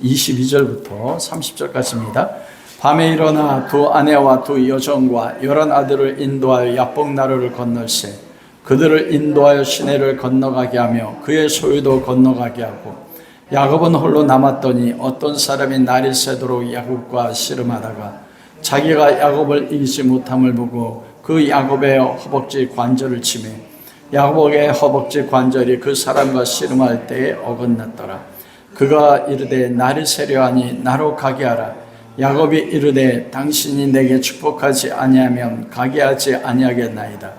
22절부터 30절까지입니다. 밤에 일어나 두 아내와 두 여종과 11 아들을 인도하여 야복 나루를 건널세 그들을 인도하여 시내를 건너가게 하며 그의 소유도 건너가게 하고 야곱은 홀로 남았더니 어떤 사람이 날이 새도록 야곱과 씨름하다가 자기가 야곱을 이기지 못함을 보고 그 야곱의 허벅지 관절을 치매 야곱의 허벅지 관절이 그 사람과 씨름할 때에 어긋났더라. 그가 이르되 날이 새려하니 나로 가게 하라. 야곱이 이르되 당신이 내게 축복하지 아니하면 가게 하지 아니하겠나이다.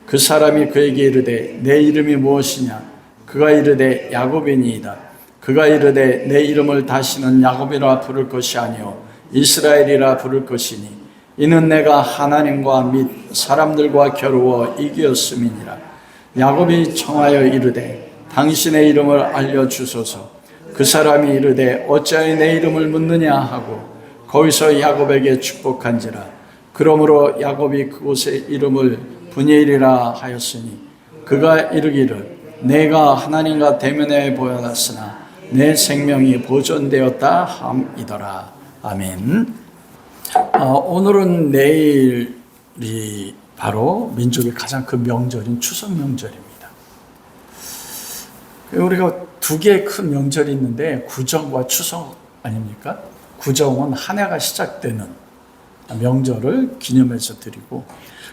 그 사람이 그에게 이르되 내 이름이 무엇이냐? 그가 이르되 야곱이니이다. 그가 이르되 내 이름을 다시는 야곱이라 부를 것이 아니요 이스라엘이라 부를 것이니 이는 내가 하나님과 및 사람들과 겨루어 이기었음이니라. 야곱이 청하여 이르되 당신의 이름을 알려주소서. 그 사람이 이르되 어찌하여 내 이름을 묻느냐 하고 거기서 야곱에게 축복한지라. 그러므로 야곱이 그곳의 이름을 브니엘이라 하였으니 그가 이르기를 내가 하나님과 대면에 보였으나 내 생명이 보존되었다 함이더라. 아멘. 오늘은 내일이 바로 민족의 가장 큰 명절인 추석 명절입니다. 우리가 두 개의 큰 명절이 있는데 구정과 추석 아닙니까? 구정은 한 해가 시작되는 명절을 기념해서 드리고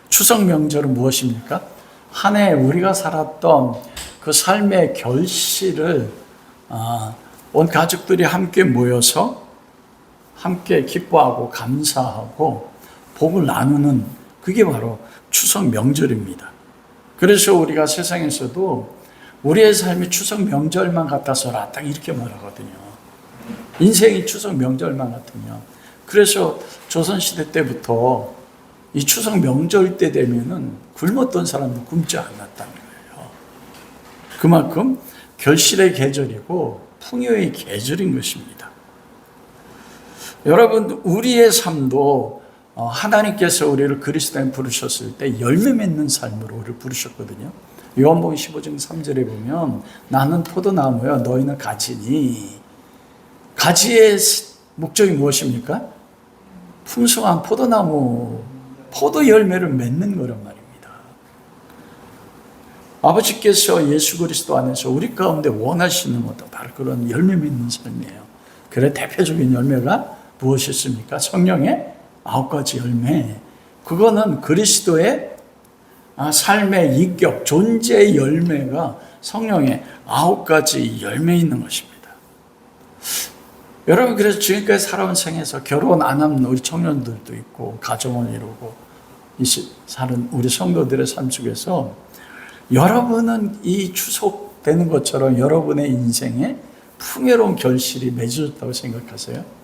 추석 명절은 무엇입니까? 한 해 우리가 살았던 그 삶의 결실을 온 가족들이 함께 모여서 함께 기뻐하고 감사하고 복을 나누는 그게 바로 추석 명절입니다. 그래서 우리가 세상에서도 우리의 삶이 추석 명절만 같아서라 딱 이렇게 말하거든요. 인생이 추석 명절만 같으면. 그래서 조선시대 때부터 이 추석 명절 때 되면은 굶었던 사람도 굶지 않았다는 거예요. 그만큼 결실의 계절이고 풍요의 계절인 것입니다. 여러분, 우리의 삶도 하나님께서 우리를 그리스도에 부르셨을 때 열매 맺는 삶으로 우리를 부르셨거든요. 요한복음 15장 3절에 보면 나는 포도나무여 너희는 가지니. 가지의 목적이 무엇입니까? 풍성한 포도나무, 포도 열매를 맺는 거란 말입니다. 아버지께서 예수 그리스도 안에서 우리 가운데 원하시는 것도 바로 그런 열매 맺는 삶이에요. 그래 대표적인 열매가 무엇이었습니까? 성령의 9가지 열매. 그거는 그리스도의 삶의 인격, 존재의 열매가 성령의 9가지 열매 있는 것입니다. 여러분, 그래서 지금까지 살아온 생에서 결혼 안 하는 우리 청년들도 있고 가정을 이루고 사는 우리 성도들의 삶 속에서 여러분은 이 추석 되는 것처럼 여러분의 인생에 풍요로운 결실이 맺어졌다고 생각하세요?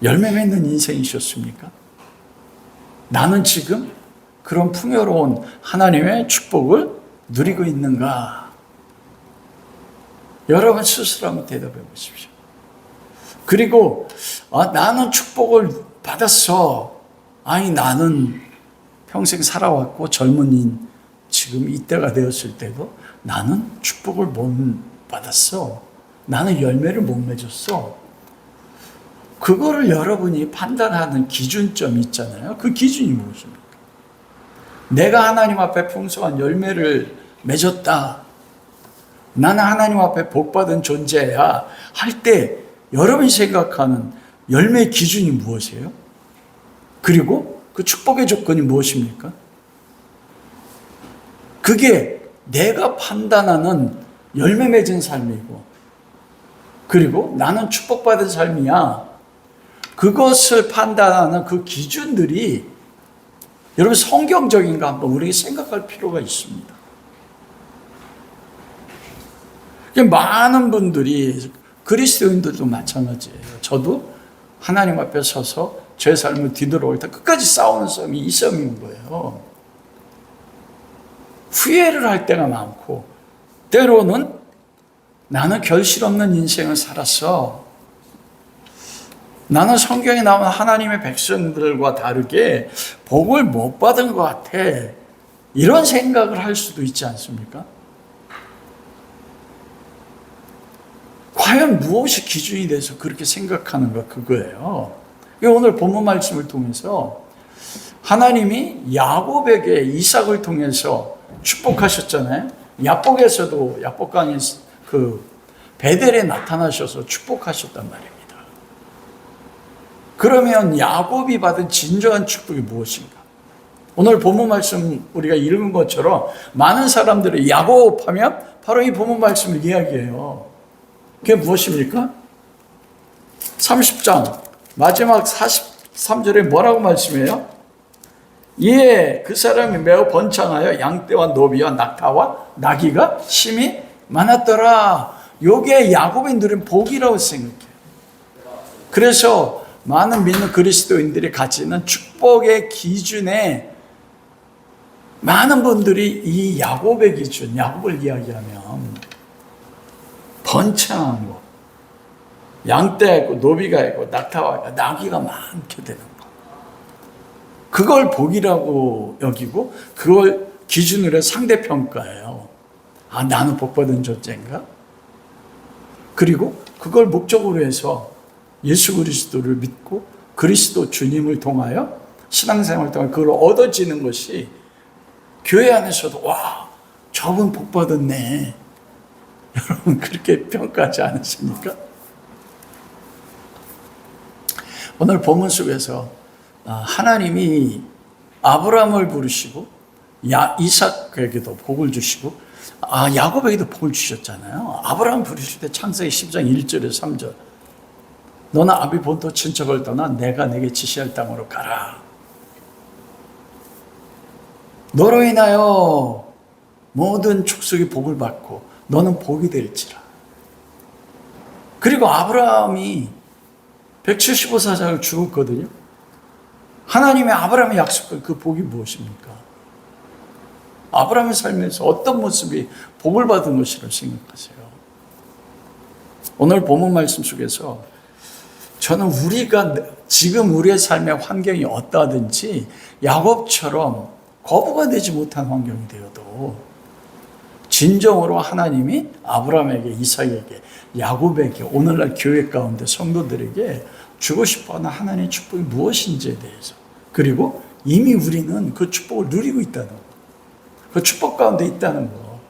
열매 맺는 인생이셨습니까? 나는 지금 그런 풍요로운 하나님의 축복을 누리고 있는가? 여러분 스스로 한번 대답해 보십시오. 그리고 나는 축복을 받았어. 아니 나는 평생 살아왔고 젊은인 지금 이때가 되었을 때도 나는 축복을 못 받았어. 나는 열매를 못 맺었어. 그거를 여러분이 판단하는 기준점이 있잖아요. 그 기준이 무엇입니까? 내가 하나님 앞에 풍성한 열매를 맺었다. 나는 하나님 앞에 복받은 존재야 할 때 여러분이 생각하는 열매의 기준이 무엇이에요? 그리고 그 축복의 조건이 무엇입니까? 그게 내가 판단하는 열매 맺은 삶이고 그리고 나는 축복받은 삶이야. 그것을 판단하는 그 기준들이 여러분 성경적인가 한번 우리가 생각할 필요가 있습니다. 많은 분들이 그리스도인들도 마찬가지예요. 저도 하나님 앞에 서서 제 삶을 뒤돌아올 때 끝까지 싸우는 싸움이 이 싸움인 거예요. 후회를 할 때가 많고 때로는 나는 결실 없는 인생을 살았어. 나는 성경에 나오는 하나님의 백성들과 다르게 복을 못 받은 것 같아. 이런 생각을 할 수도 있지 않습니까? 과연 무엇이 기준이 돼서 그렇게 생각하는가, 그거예요. 오늘 본문 말씀을 통해서 하나님이 야곱에게 이삭을 통해서 축복하셨잖아요. 야복에서도 야복강에 그 베델에 나타나셔서 축복하셨단 말입니다. 그러면 야곱이 받은 진정한 축복이 무엇인가? 오늘 본문 말씀 우리가 읽은 것처럼 많은 사람들이 야곱하면 바로 이 본문 말씀을 이야기해요. 그게 무엇입니까? 30장 마지막 43절에 뭐라고 말씀해요? 이에 그 사람이 매우 번창하여 양떼와 노비와 낙타와 나귀가 심히 많았더라. 요게 야곱이 누린 복이라고 생각해요. 그래서 많은 믿는 그리스도인들이 가지는 축복의 기준에 많은 분들이 이 야곱의 기준, 야곱을 이야기하면 번창한 거, 양떼가 있고 노비가 있고 낙타가 있고 나귀가 많게 되는 거, 그걸 복이라고 여기고 그걸 기준으로 해서 상대평가예요. 아, 나는 복받은 존재인가? 그리고 그걸 목적으로 해서 예수 그리스도를 믿고 그리스도 주님을 통하여 신앙생활을 통하여 그걸 얻어지는 것이 교회 안에서도 와, 저분 복받았네. 여러분 그렇게 평가하지 않으십니까? 오늘 본문 속에서 하나님이 아브라함을 부르시고 이삭에게도 복을 주시고 야곱에게도 복을 주셨잖아요. 아브라함 부르실 때 창세기 10장 1절에서 3절, 너는 아비 본토 친척을 떠나 내가 내게 지시할 땅으로 가라. 너로 인하여 모든 족속이 복을 받고 너는 복이 될지라. 그리고 아브라함이 175사장을 죽었거든요. 하나님이 아브라함에 약속한 그 복이 무엇입니까? 아브라함의 삶에서 어떤 모습이 복을 받은 것이라고 생각하세요? 오늘 본문 말씀 속에서 저는 우리가 지금 우리의 삶의 환경이 어떠하든지 야곱처럼 거부가 되지 못한 환경이 되어도 진정으로 하나님이 아브라함에게, 이삭에게, 야곱에게, 오늘날 교회 가운데 성도들에게 주고 싶어하는 하나님의 축복이 무엇인지에 대해서, 그리고 이미 우리는 그 축복을 누리고 있다는 것, 그 축복 가운데 있다는 것,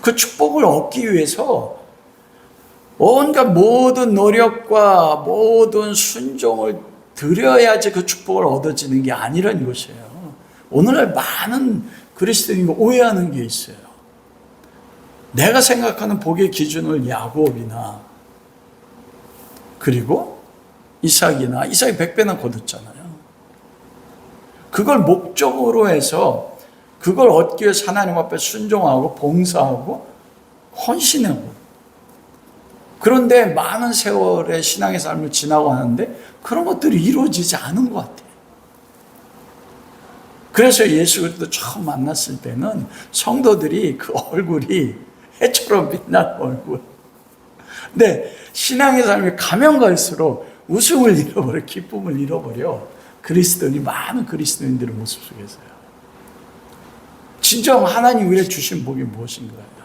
그 축복을 얻기 위해서 온갖 모든 노력과 모든 순종을 드려야지 그 축복을 얻어지는 게 아니라는 것이에요. 오늘날 많은 그리스도인이 오해하는 게 있어요. 내가 생각하는 복의 기준을 야곱이나 그리고 이삭이 100배나 거뒀잖아요. 그걸 목적으로 해서 그걸 얻기 위해서 하나님 앞에 순종하고 봉사하고 헌신하고, 그런데 많은 세월의 신앙의 삶을 지나고 하는데 그런 것들이 이루어지지 않은 것 같아요. 그래서 예수 그리스도 처음 만났을 때는 성도들이 그 얼굴이 해처럼 빛나는 얼굴. 근데 신앙의 삶이 가면 갈수록 웃음을 잃어버려, 기쁨을 잃어버려. 그리스도인이 많은 그리스도인들의 모습 속에서요. 진정 하나님 우리에게 주신 복이 무엇인가요?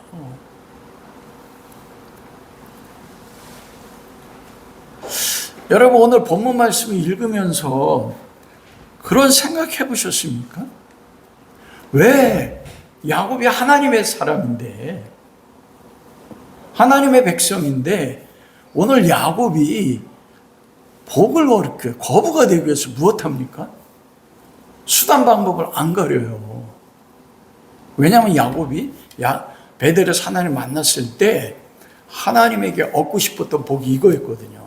여러분 오늘 본문 말씀을 읽으면서 그런 생각해 보셨습니까? 왜 야곱이 하나님의 사람인데, 하나님의 백성인데 오늘 야곱이 복을 얻게 거부가 되기 위해서 무엇합니까? 수단 방법을 안 가려요. 왜냐하면 야곱이 베델에서 하나님 만났을 때 하나님에게 얻고 싶었던 복이 이거였거든요.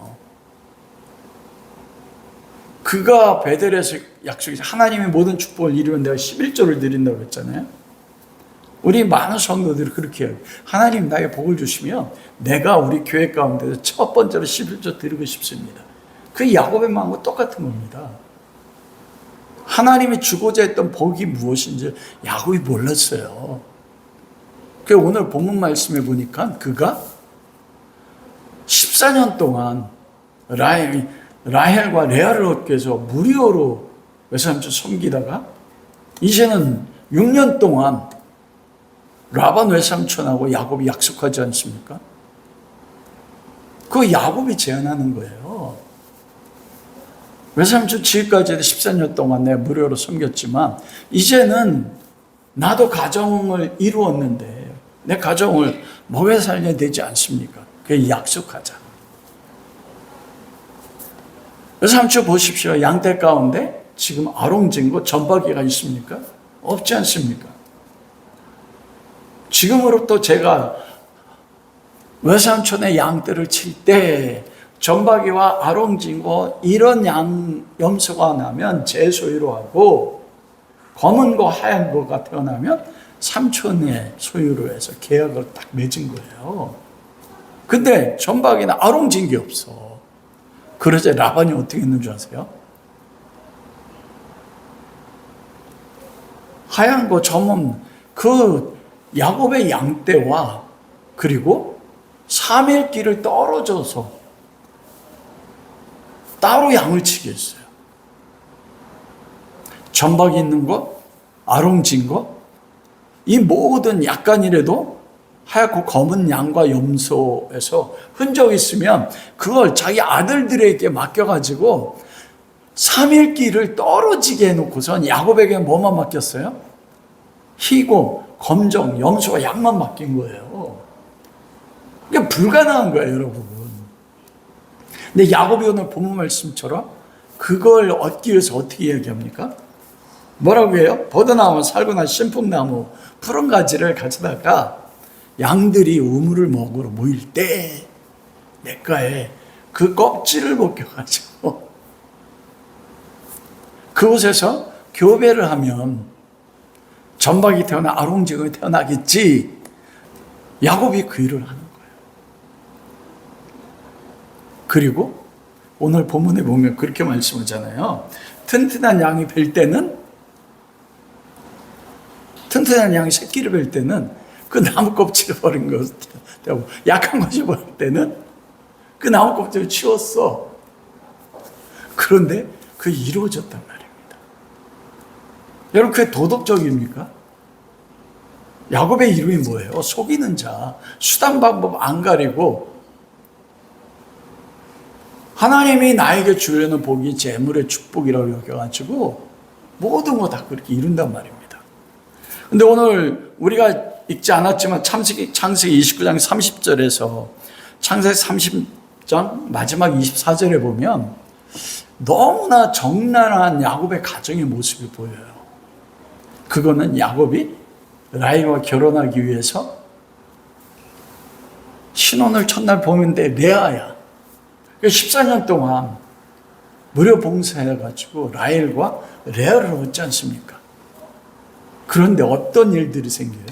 그가 베델에서 약속해서 하나님의 모든 축복을 이루면 내가 11조를 드린다고 했잖아요. 우리 많은 성도들이 그렇게 해요. 하나님 나에게 복을 주시면 내가 우리 교회 가운데서 첫 번째로 11조 드리고 싶습니다. 그 야곱의 마음과 똑같은 겁니다. 하나님이 주고자 했던 복이 무엇인지 야곱이 몰랐어요. 그래서 오늘 본문 말씀에 보니까 그가 14년 동안 라헬과 레아를 얻기 위해서 무리어로 외삼촌 섬기다가 이제는 6년 동안 라반 외삼촌하고 야곱이 약속하지 않습니까? 그거 야곱이 제안하는 거예요. 외삼촌 지금까지 14년 동안 내가 무료로 섬겼지만 이제는 나도 가정을 이루었는데 내 가정을 먹여 살려야 되지 않습니까? 그게 약속하자. 외삼촌 보십시오. 양떼 가운데 지금 아롱진고 점박이가 있습니까? 없지 않습니까? 지금으로부터 제가 외삼촌의 양떼를 칠 때 점박이와 아롱진고 이런 염소가 나면 제 소유로 하고 검은 거 하얀 거가 태어나면 삼촌의 소유로 해서 계약을 딱 맺은 거예요. 근데 점박이는 아롱진게 없어. 그러자 라반이 어떻게 했는 줄 아세요? 하얀 거 점은 그 야곱의 양떼와 그리고 3일 길을 떨어져서 따로 양을 치게 했어요. 점박이 있는 거, 아롱진 거, 이 모든 약간이라도 하얗고 검은 양과 염소에서 흔적이 있으면 그걸 자기 아들들에게 맡겨가지고 3일 길을 떨어지게 해놓고선 야곱에게 뭐만 맡겼어요? 희고, 검정, 염소와 양만 맡긴 거예요. 그게 불가능한 거예요, 여러분. 근데 야곱이 오늘 본문 말씀처럼 그걸 얻기 위해서 어떻게 얘기합니까? 뭐라고 해요? 버드나무, 살구나, 신풍나무, 푸른 가지를 가져다가 양들이 우물을 먹으러 모일 때 냇가에 그 껍질을 벗겨가지고 그곳에서 교배를 하면 점박이 태어나 아롱지가 태어나겠지. 야곱이 그 일을 하는 거예요. 그리고 오늘 본문에 보면 그렇게 말씀하잖아요. 튼튼한 양이 뵐 때는, 튼튼한 양이 새끼를 뵐 때는 그 나무 껍질을 버린 거 되고, 약한 것이 버릴 때는 그 나무 껍질을 치웠어. 그런데 그게 이루어졌단 말입니다. 여러분, 그게 도덕적입니까? 야곱의 이름이 뭐예요? 속이는 자, 수단 방법 안 가리고 하나님이 나에게 주려는 복이 재물의 축복이라고 여겨가지고 모든 거 다 그렇게 이룬단 말입니다. 근데 오늘 우리가 읽지 않았지만 창세기 29장 30절에서 창세기 30장 마지막 24절에 보면 너무나 적나라한 야곱의 가정의 모습이 보여요. 그거는 야곱이 라헬과 결혼하기 위해서 신혼을 첫날 보는데 레아야. 14년 동안 무료 봉사해가지고 라헬과 레아를 얻지 않습니까? 그런데 어떤 일들이 생겨요?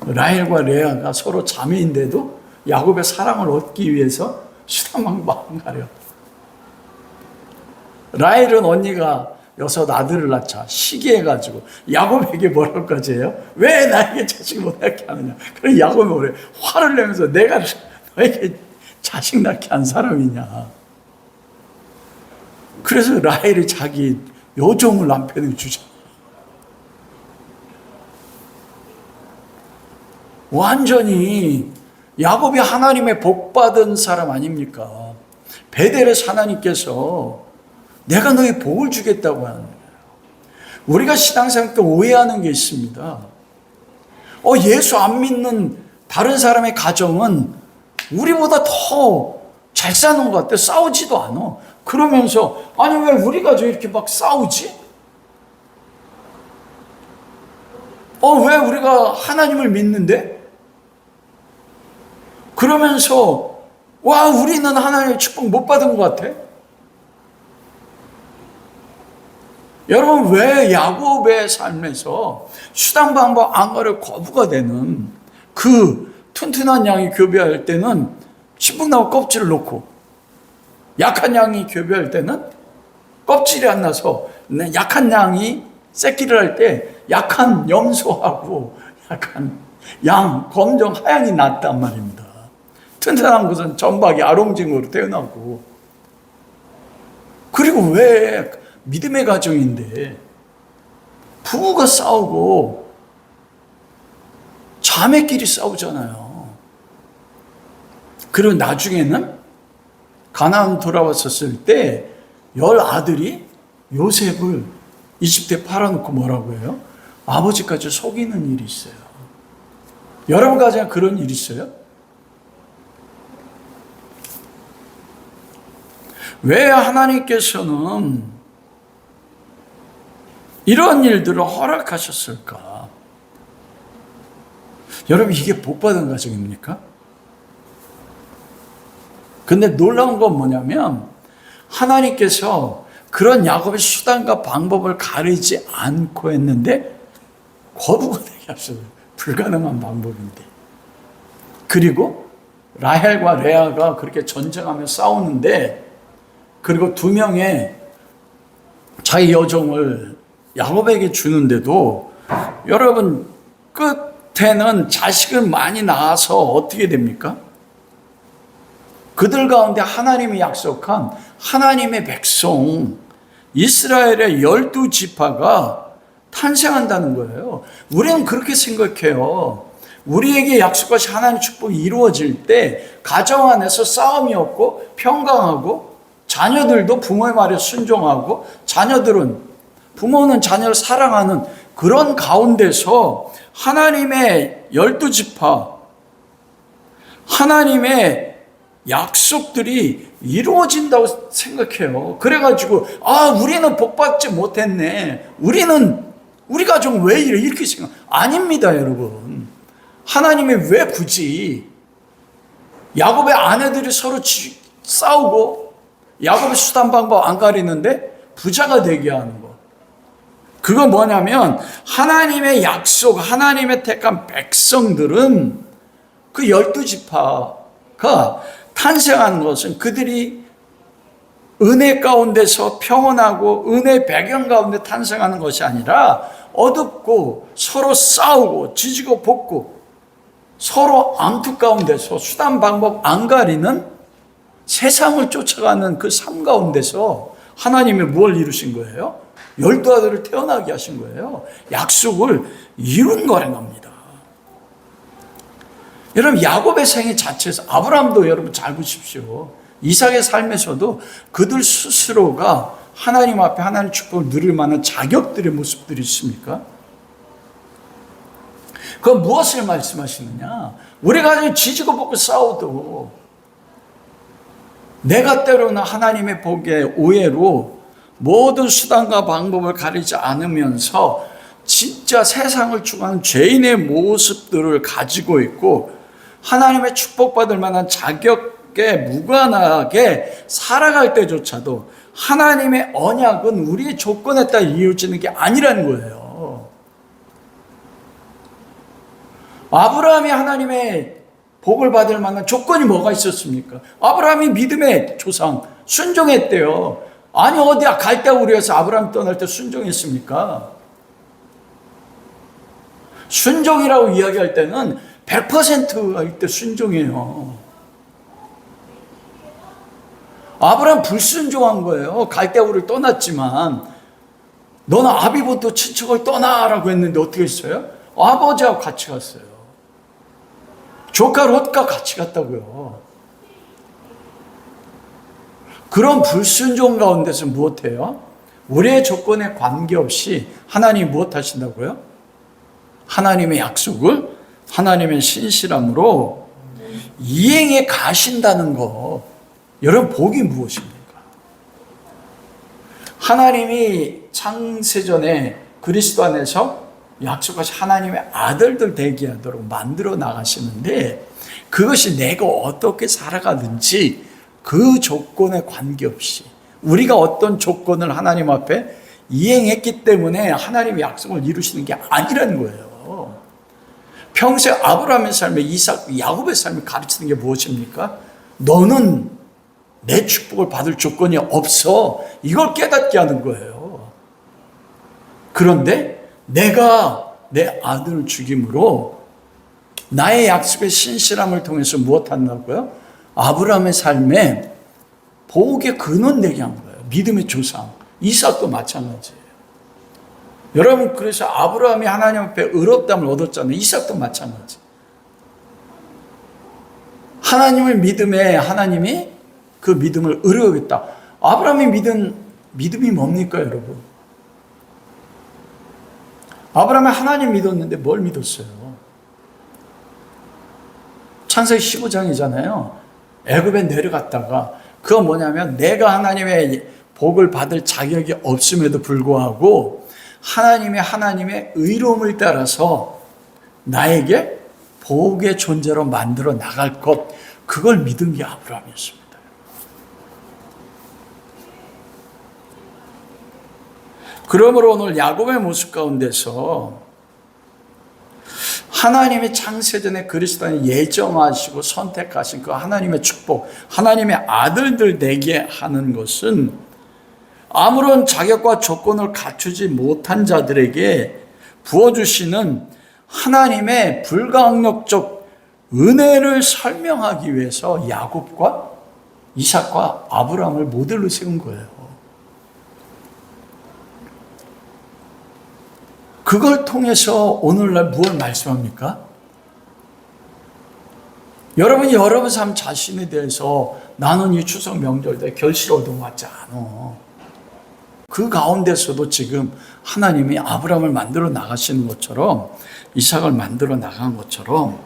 라헬과 레아가 서로 자매인데도 야곱의 사랑을 얻기 위해서 수단방법 안 가려. 라헬은 언니가 6 아들을 낳자 시기해가지고 야곱에게 뭐라고까지 해요? 왜 나에게 자식 못 낳게 하느냐? 그럼 야곱이 뭐래? 화를 내면서 내가 너에게 자식 낳게 한 사람이냐? 그래서 라헬이 자기 요종을 남편에게 주자. 완전히 야곱이 하나님의 복받은 사람 아닙니까? 베델에서 하나님께서 내가 너희 복을 주겠다고 하는 거예요. 우리가 신앙생활 때 오해하는 게 있습니다. 예수 안 믿는 다른 사람의 가정은 우리보다 더 잘 사는 것 같아. 싸우지도 않아. 그러면서 아니 왜 우리 가족 이렇게 막 싸우지? 왜 우리가 하나님을 믿는데? 그러면서 와 우리는 하나님의 축복 못 받은 것 같아? 여러분, 왜 야곱의 삶에서 수단 방법 안 가려 거부가 되는 그 튼튼한 양이 교배할 때는 신풍나무 껍질을 놓고 약한 양이 교배할 때는 껍질이 안 나서 약한 양이 새끼를 할 때 약한 염소하고 약한 양, 검정 하얀이 났단 말입니다. 튼튼한 것은 점박이 아롱징으로 태어나고. 그리고 왜 믿음의 가정인데 부부가 싸우고 자매끼리 싸우잖아요. 그리고 나중에는 가나안 돌아왔었을 때 10아들이 요셉을 이집트에 팔아놓고 뭐라고 해요? 아버지까지 속이는 일이 있어요. 여러분 가정에 그런 일이 있어요? 왜 하나님께서는 이런 일들을 허락하셨을까? 여러분, 이게 복받은 가정입니까? 근데 놀라운 건 뭐냐면 하나님께서 그런 야곱의 수단과 방법을 가리지 않고 했는데 거부가 되게 하셨어요. 불가능한 방법인데. 그리고 라헬과 레아가 그렇게 전쟁하며 싸우는데, 그리고 2명의 자기 여종을 야곱에게 주는데도 여러분 끝에는 자식을 많이 낳아서 어떻게 됩니까? 그들 가운데 하나님이 약속한 하나님의 백성 이스라엘의 12지파가 탄생한다는 거예요. 우리는 그렇게 생각해요. 우리에게 약속하신 하나님의 축복이 이루어질 때 가정 안에서 싸움이 없고 평강하고, 자녀들도 부모의 말에 순종하고, 부모는 자녀를 사랑하는 그런 가운데서 하나님의 12지파, 하나님의 약속들이 이루어진다고 생각해요. 그래가지고 우리는 복받지 못했네, 우리 가정 왜 이래, 이렇게 생각. 아닙니다, 여러분. 하나님이 왜 굳이 야곱의 아내들이 서로 싸우고 야곱의 수단 방법 안 가리는데 부자가 되게 하는 거. 그건 뭐냐면 하나님의 약속, 하나님의 택한 백성들은 그 12지파가 탄생한 것은 그들이 은혜 가운데서 평온하고 은혜 배경 가운데 탄생하는 것이 아니라 어둡고 서로 싸우고 지지고 볶고 서로 암투 가운데서 수단 방법 안 가리는 세상을 쫓아가는 그 삶 가운데서 하나님이 뭘 이루신 거예요? 12아들을 태어나게 하신 거예요. 약속을 이룬 거란 겁니다. 여러분, 야곱의 생애 자체에서 아브라함도 여러분 잘 보십시오. 이삭의 삶에서도 그들 스스로가 하나님 앞에 하나님의 축복을 누릴 만한 자격들의 모습들이 있습니까? 그건 무엇을 말씀하시느냐? 우리가 지지고 볶고 싸워도 내가 때로는 하나님의 복의 오해로 모든 수단과 방법을 가리지 않으면서 진짜 세상을 추구하는 죄인의 모습들을 가지고 있고 하나님의 축복받을 만한 자격에 무관하게 살아갈 때조차도 하나님의 언약은 우리의 조건에 따라 이루어지는 게 아니라는 거예요. 아브라함이 하나님의 복을 받을 만한 조건이 뭐가 있었습니까? 아브라함이 믿음의 조상, 순종했대요. 아니, 어디야, 갈대우리에서 아브라함 떠날 때 순종했습니까? 순종이라고 이야기할 때는 100%할 때 순종이에요. 아브라함 불순종한 거예요. 갈대우리를 떠났지만, 너는 아비부터 친척을 떠나라고 했는데 어떻게 했어요? 아버지하고 같이 갔어요. 조카 롯과 같이 갔다고요. 그런 불순종 가운데서 무엇해요? 우리의 조건에 관계없이 하나님이 무엇 하신다고요? 하나님의 약속을 하나님의 신실함으로 이행해 가신다는 거. 여러분, 복이 무엇입니까? 하나님이 창세전에 그리스도 안에서 약속하신 하나님의 아들들 되게 하도록 만들어 나가시는데, 그것이 내가 어떻게 살아가든지 그 조건에 관계없이 우리가 어떤 조건을 하나님 앞에 이행했기 때문에 하나님의 약속을 이루시는 게 아니라는 거예요. 평생 아브라함의 삶에 이삭, 야곱의 삶을 가르치는 게 무엇입니까? 너는 내 축복을 받을 조건이 없어. 이걸 깨닫게 하는 거예요. 그런데 내가 내 아들을 죽임으로 나의 약속의 신실함을 통해서 무엇 한다고요? 아브라함의 삶에 복의 근원 되게 한 거예요. 믿음의 조상. 이삭도 마찬가지예요. 여러분, 그래서 아브라함이 하나님 앞에 의롭다함을 얻었잖아요. 이삭도 마찬가지. 하나님을 믿음에 하나님이 그 믿음을 의뢰하겠다. 아브라함이 믿음이 뭡니까, 여러분? 아브라함이 하나님 믿었는데 뭘 믿었어요? 창세기 15장이잖아요. 애굽에 내려갔다가 그거 뭐냐면 내가 하나님의 복을 받을 자격이 없음에도 불구하고 하나님의 의로움을 따라서 나에게 복의 존재로 만들어 나갈 것, 그걸 믿은 게 아브라함이었습니다. 그러므로 오늘 야곱의 모습 가운데서 하나님이 창세전에 그리스도를 예정하시고 선택하신 그 하나님의 축복, 하나님의 아들들 되게 하는 것은 아무런 자격과 조건을 갖추지 못한 자들에게 부어주시는 하나님의 불가항력적 은혜를 설명하기 위해서 야곱과 이삭과 아브라함을 모델로 세운 거예요. 그걸 통해서 오늘날 무엇을 말씀합니까? 여러분이 여러분 삶 자신에 대해서 나는 이 추석 명절 때 결실 얻어왔지 않아. 그 가운데서도 지금 하나님이 아브라함을 만들어 나가시는 것처럼, 이삭을 만들어 나간 것처럼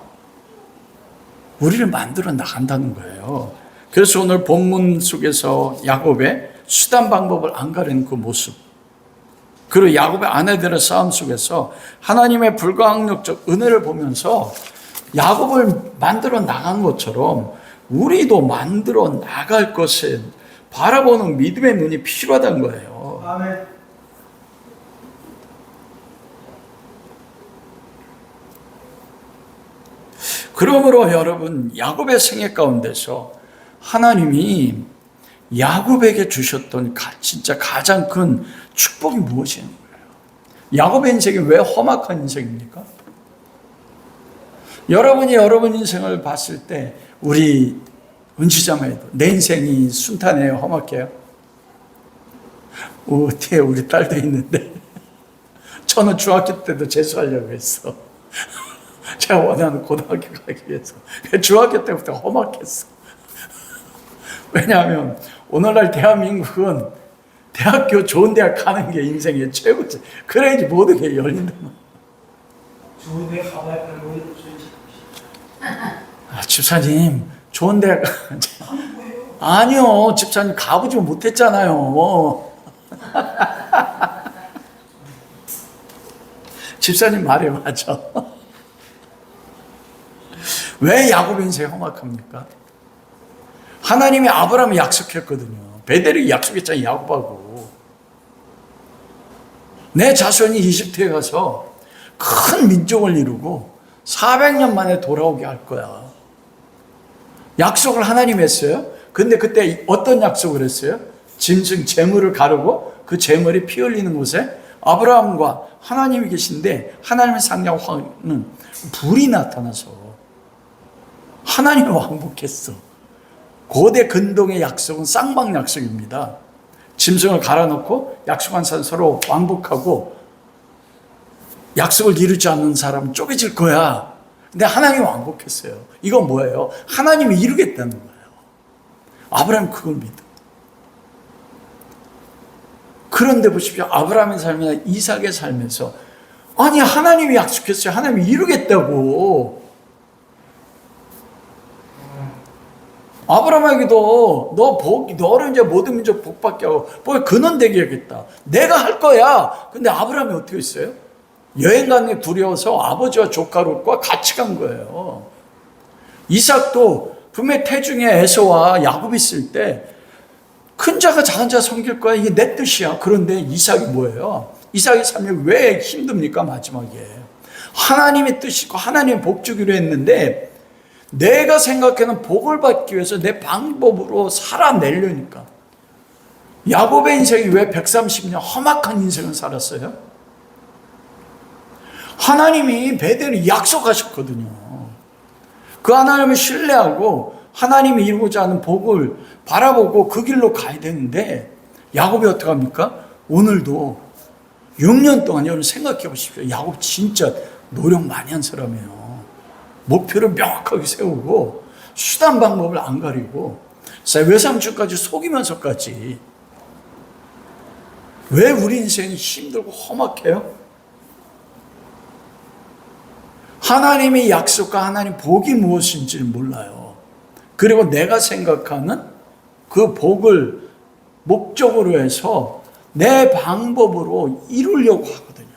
우리를 만들어 나간다는 거예요. 그래서 오늘 본문 속에서 야곱의 수단 방법을 안 가리는 그 모습, 그리고 야곱의 아내들의 싸움 속에서 하나님의 불가항력적 은혜를 보면서 야곱을 만들어 나간 것처럼 우리도 만들어 나갈 것을 바라보는 믿음의 눈이 필요하다는 거예요. 아멘. 그러므로 여러분, 야곱의 생애 가운데서 하나님이 야곱에게 주셨던 진짜 가장 큰 축복이 무엇이냐는 거예요. 야곱의 인생이 왜 험악한 인생입니까? 여러분이 여러분 인생을 봤을 때 우리 은지자매도 내 인생이 순탄해요, 험악해요? 뒤에 우리 딸도 있는데 저는 중학교 때도 재수하려고 했어. 제가 원하는 고등학교 가기 위해서. 중학교 때부터 험악했어. 왜냐하면 오늘날 대한민국은 대학교 좋은 대학 가는 게 인생의 최고지. 그래야지 모든 게 열린다. 좋은 대학 가봐야 집사님 좋은 대학 아니요, 집사님 가보지 못했잖아요. 집사님 말이 맞아. 왜 야곱 인생이 험악합니까? 하나님이 아브라함을 약속했거든요. 베델이 약속했잖아요, 야곱하고. 내 자손이 이집트에 가서 큰 민족을 이루고 400년 만에 돌아오게 할 거야. 약속을 하나님 했어요. 근데 그때 어떤 약속을 했어요? 짐승 재물을 가르고 그 재물이 피 흘리는 곳에 아브라함과 하나님이 계신데 하나님의 상냥하는 불이 나타나서 하나님을 왕복했어. 고대 근동의 약속은 쌍방 약속입니다. 짐승을 갈아놓고 약속한 사람 서로 왕복하고 약속을 이루지 않는 사람은 쪼개질 거야. 근데 하나님이 왕복했어요. 이건 뭐예요? 하나님이 이루겠다는 거예요. 아브라함이 그걸 믿어. 그런데 보십시오. 아브라함의 삶이나 이삭의 삶에서 아니 하나님이 약속했어요. 하나님이 이루겠다고. 아브라함에게도 너를 이제 모든 민족 복받게 하고 근원 되게 하겠다. 내가 할 거야. 근데 아브라함이 어떻게 했어요? 여행 가는 게 두려워서 아버지와 조카 롯과 같이 간 거예요. 이삭도 분명히 태중에 에서와 야곱이 있을 때 큰 자가 작은 자 섬길 거야. 이게 내 뜻이야. 그런데 이삭이 뭐예요? 이삭의 삶이 왜 힘듭니까? 마지막에 하나님의 뜻이고 하나님의 복 주기로 했는데 내가 생각하는 복을 받기 위해서 내 방법으로 살아내려니까. 야곱의 인생이 왜 130년 험악한 인생을 살았어요? 하나님이 베델을 약속하셨거든요. 그 하나님을 신뢰하고 하나님이 이루고자 하는 복을 바라보고 그 길로 가야 되는데 야곱이 어떻게 합니까? 오늘도 6년 동안 여러분 생각해 보십시오. 야곱 진짜 노력 많이 한 사람이에요. 목표를 명확하게 세우고 수단 방법을 안 가리고 외삼촌까지 속이면서까지 왜 우리 인생이 힘들고 험악해요? 하나님의 약속과 하나님의 복이 무엇인지를 몰라요. 그리고 내가 생각하는 그 복을 목적으로 해서 내 방법으로 이루려고 하거든요.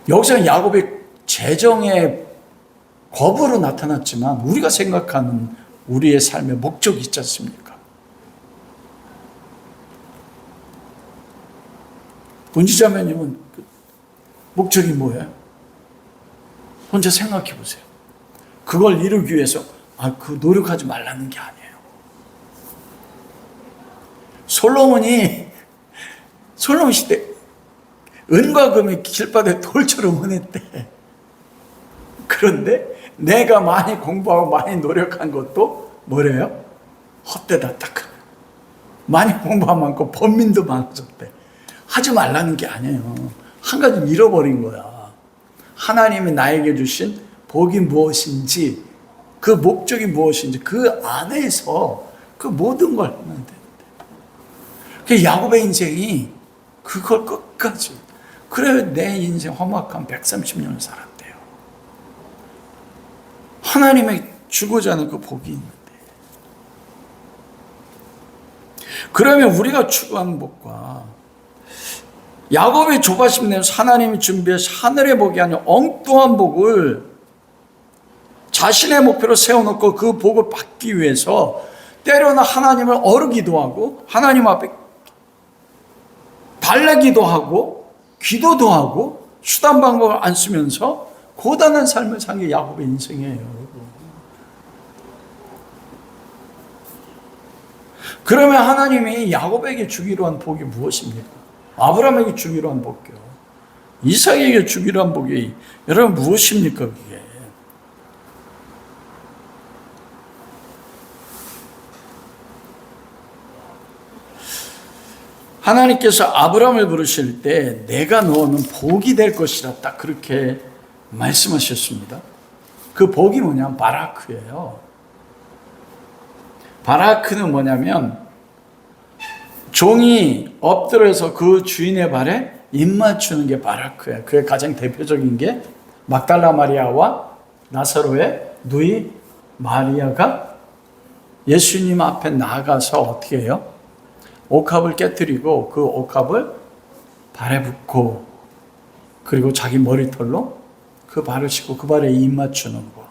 여기서 야곱이 재정의 겁으로 나타났지만 우리가 생각하는 우리의 삶의 목적이 있지 않습니까? 문지자매님은 목적이 뭐예요? 혼자 생각해 보세요. 그걸 이루기 위해서 그 노력하지 말라는 게 아니에요. 솔로몬 시대 은과 금이 길바닥에 돌처럼 흔했대. 그런데 내가 많이 공부하고 많이 노력한 것도 뭐래요? 헛되다 딱. 많이 공부한 만큼 범민도 많아졌대. 하지 말라는 게 아니에요. 한 가지 잃어버린 거야. 하나님이 나에게 주신 복이 무엇인지, 그 목적이 무엇인지 그 안에서 그 모든 걸 하면 되는데. 그 야곱의 인생이 그걸 끝까지. 그래 내 인생 험악한 130년을 살았대요. 하나님의 주고자 하는 그 복이 있는데. 그러면 우리가 추구하는 복과 야곱의 조바심 내에서 하나님이 준비해서 하늘의 복이 아니라 엉뚱한 복을 자신의 목표로 세워놓고 그 복을 받기 위해서 때로는 하나님을 어르기도 하고 하나님 앞에 달래기도 하고 기도도 하고 수단 방법을 안 쓰면서 고단한 삶을 산 게 야곱의 인생이에요. 그러면 하나님이 야곱에게 주기로 한 복이 무엇입니까? 아브라함에게 주기로 한 복이요. 이삭에게 주기로 한 복이 여러분 무엇입니까? 그게 하나님께서 아브라함을 부르실 때 내가 너는 복이 될 것이라 딱 그렇게 말씀하셨습니다. 그 복이 뭐냐면 바라크예요. 바라크는 뭐냐면 종이 엎드려서 그 주인의 발에 입 맞추는 게 바라크예요. 그게 가장 대표적인 게 막달라 마리아와 나사로의 누이 마리아가 예수님 앞에 나가서 어떻게 해요? 옥합을 깨뜨리고 그 옥합을 발에 붓고 그리고 자기 머리털로 그 발을 씻고 그 발에 입 맞추는 거.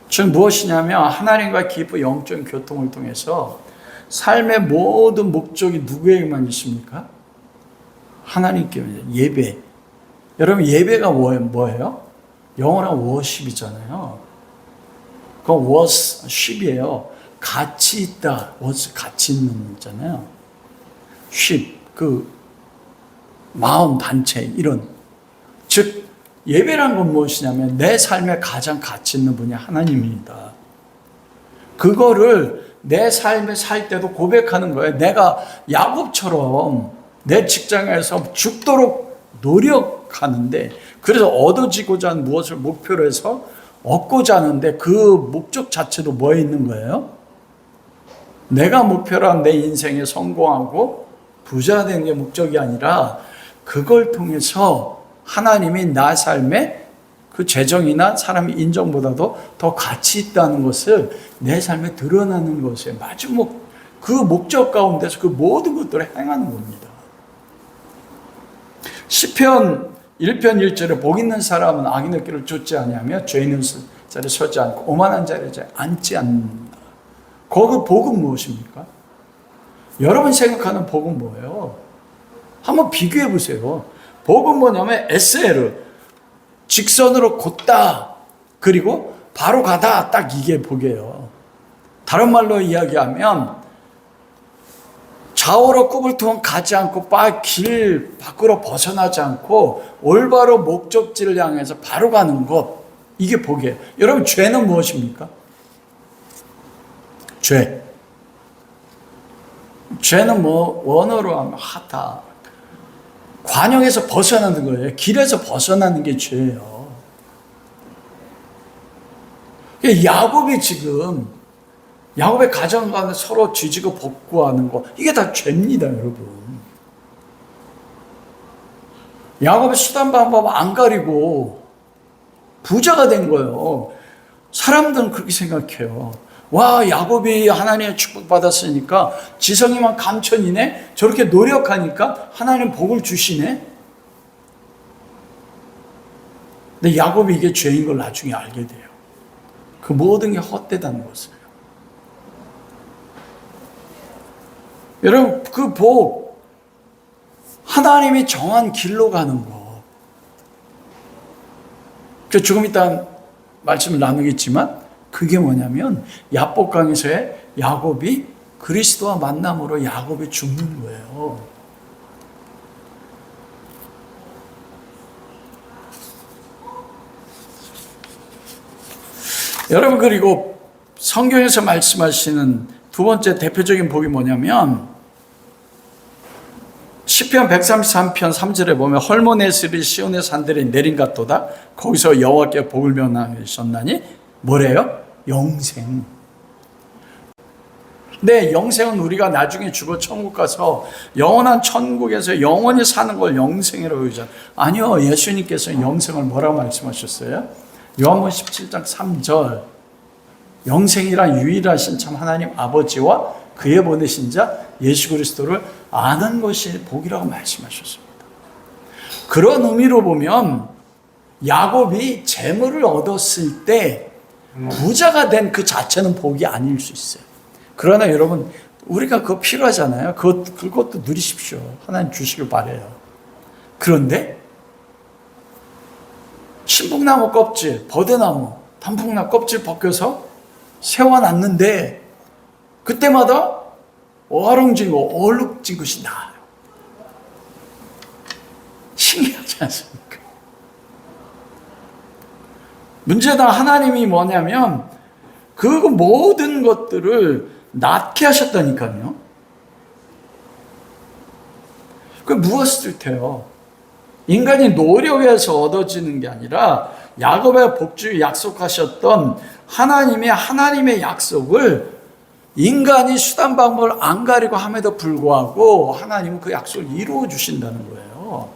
즉 무엇이냐면 하나님과 깊은 영적인 교통을 통해서 삶의 모든 목적이 누구에게만 있습니까? 하나님께. 예배. 여러분 예배가 뭐예요? 영어로 워십이잖아요. 그건 워십이에요. 가치 있다. 워십 가치 있는 거잖아요. 쉽, 마음 단체 이런. 즉 예배란 건 무엇이냐면 내 삶에 가장 가치 있는 분이 하나님입니다. 그거를 내 삶에 살 때도 고백하는 거예요. 내가 야곱처럼 내 직장에서 죽도록 노력하는데 그래서 얻어지고자 하는 무엇을 목표로 해서 얻고자 하는데 그 목적 자체도 뭐에 있는 거예요? 내가 목표로 한 내 인생에 성공하고 부자 되는 게 목적이 아니라 그걸 통해서 하나님이 나 삶에 그 재정이나 사람의 인정보다도 더 가치 있다는 것을 내 삶에 드러나는 것에 마지막 그 목적 가운데서 그 모든 것들을 행하는 겁니다. 시편 1편 1절에 복 있는 사람은 악인의 길을 쫓지 아니하며 죄 있는 자리에 서지 않고 오만한 자리에 앉지 않는다. 그 복은 무엇입니까? 여러분 생각하는 복은 뭐예요? 한번 비교해 보세요. 복은 뭐냐면 SL 직선으로 곧다 그리고 바로 가다 딱 이게 복이에요. 다른 말로 이야기하면 좌우로 꾸불통은 가지 않고 길 밖으로 벗어나지 않고 올바로 목적지를 향해서 바로 가는 것 이게 복이에요. 여러분 죄는 무엇입니까? 죄는 원어로 하면 하다 관역에서 벗어나는 거예요. 길에서 벗어나는 게 죄예요. 야곱이 지금 야곱의 가정 간에 서로 뒤지고 복구하는 거, 이게 다 죄입니다, 여러분. 야곱의 수단 방법 안 가리고 부자가 된 거예요. 사람들은 그렇게 생각해요. 와, 야곱이 하나님의 축복 받았으니까 지성이만 감천이네. 저렇게 노력하니까 하나님 복을 주시네. 근데 야곱이 이게 죄인 걸 나중에 알게 돼요. 그 모든 게 헛되다는 것을. 여러분, 그 복, 하나님이 정한 길로 가는 거. 조금 이따 말씀을 나누겠지만, 그게 뭐냐면 야복강에서의 야곱이 그리스도와 만남으로 야곱이 죽는 거예요. 여러분, 그리고 성경에서 말씀하시는 두 번째 대표적인 복이 뭐냐면 시편 133편 3절에 보면 헐모네스리 시온의 산들이 내린 같도다. 거기서 여호와께 복을 명하셨나니 뭐래요? 영생. 네, 영생은 우리가 나중에 죽어 천국 가서 영원한 천국에서 영원히 사는 걸 영생이라고 그러잖아요. 아니요, 예수님께서는 영생을 뭐라고 말씀하셨어요? 요한복음 17장 3절, 영생이란 유일하신 참 하나님 아버지와 그의 보내신 자 예수 그리스도를 아는 것이 복이라고 말씀하셨습니다. 그런 의미로 보면 야곱이 재물을 얻었을 때 부자가 된 그 자체는 복이 아닐 수 있어요. 그러나 여러분, 우리가 그거 필요하잖아요. 그것도 누리십시오. 하나님 주시길 바라요. 그런데 신풍나무 껍질, 버드나무, 단풍나무 껍질 벗겨서 세워놨는데 그때마다 어루진 거, 얼룩진 것이 나아요. 신기하지 않습니까? 문제는 하나님이 뭐냐면 그 모든 것들을 낫게 하셨다니까요. 그 무엇을 뜻해요? 인간이 노력해서 얻어지는 게 아니라 야곱의 복주에 약속하셨던 하나님의 약속을 인간이 수단 방법을 안 가리고 함에도 불구하고 하나님은 그 약속을 이루어 주신다는 거예요.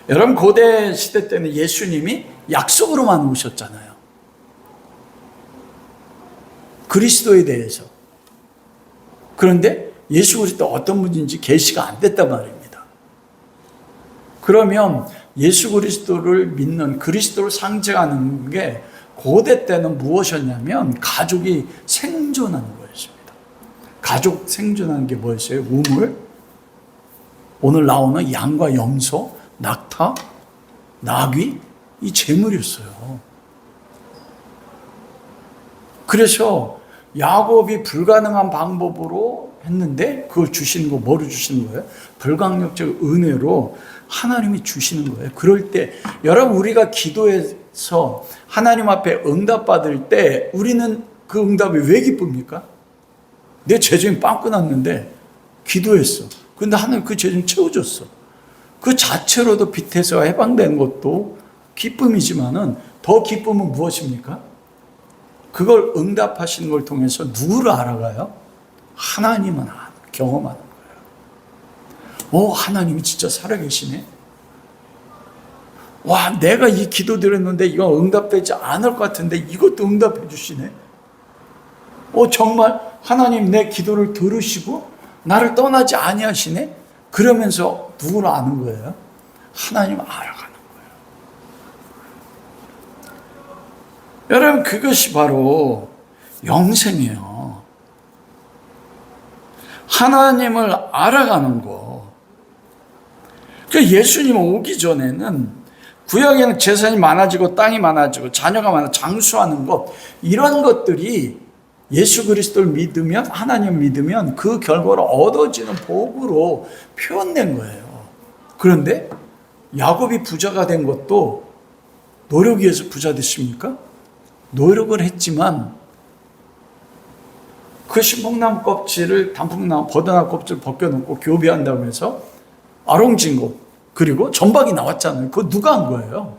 여러분, 고대 시대 때는 예수님이 약속으로만 오셨잖아요. 그리스도에 대해서. 그런데 예수 그리스도 어떤 분인지 계시가 안 됐단 말입니다. 그러면 예수 그리스도를 믿는, 그리스도를 상징하는 게 고대 때는 무엇이었냐면 가족이 생존하는 거였습니다. 가족 생존하는 게 뭐였어요? 우물, 오늘 나오는 양과 염소, 낙타, 나귀, 이 재물이었어요. 그래서 야곱이 불가능한 방법으로 했는데 그걸 주시는 거, 뭐로 주시는 거예요? 불강력적 은혜로 하나님이 주시는 거예요. 그럴 때 여러분, 우리가 기도해서 하나님 앞에 응답받을 때 우리는 그 응답이 왜 기쁩니까? 내 재정이 빵꾸 났는데 기도했어. 근데 하나님 그 재정 채워줬어. 그 자체로도 빛에서 해방된 것도 기쁨이지만은 더 기쁨은 무엇입니까? 그걸 응답하시는 걸 통해서 누구를 알아가요? 하나님은 경험하는 거예요. 하나님이 진짜 살아계시네. 와, 내가 이 기도 드렸는데 이거 응답되지 않을 것 같은데 이것도 응답해 주시네. 정말 하나님 내 기도를 들으시고 나를 떠나지 아니하시네. 그러면서 누구를 아는 거예요? 하나님을 알아가는 거예요. 여러분, 그것이 바로 영생이에요. 하나님을 알아가는 거. 예수님 오기 전에는 구약에는 재산이 많아지고 땅이 많아지고 자녀가 많아 장수하는 것, 이런 것들이 예수 그리스도를 믿으면, 하나님 믿으면 그 결과로 얻어지는 복으로 표현된 거예요. 그런데 야곱이 부자가 된 것도 노력에 의해서 부자 됐습니까? 노력을 했지만 그 신풍나무 껍질을, 단풍나무, 버드나무 껍질을 벗겨놓고 교배한다고 해서 아롱진 것, 그리고 전박이 나왔잖아요. 그거 누가 한 거예요?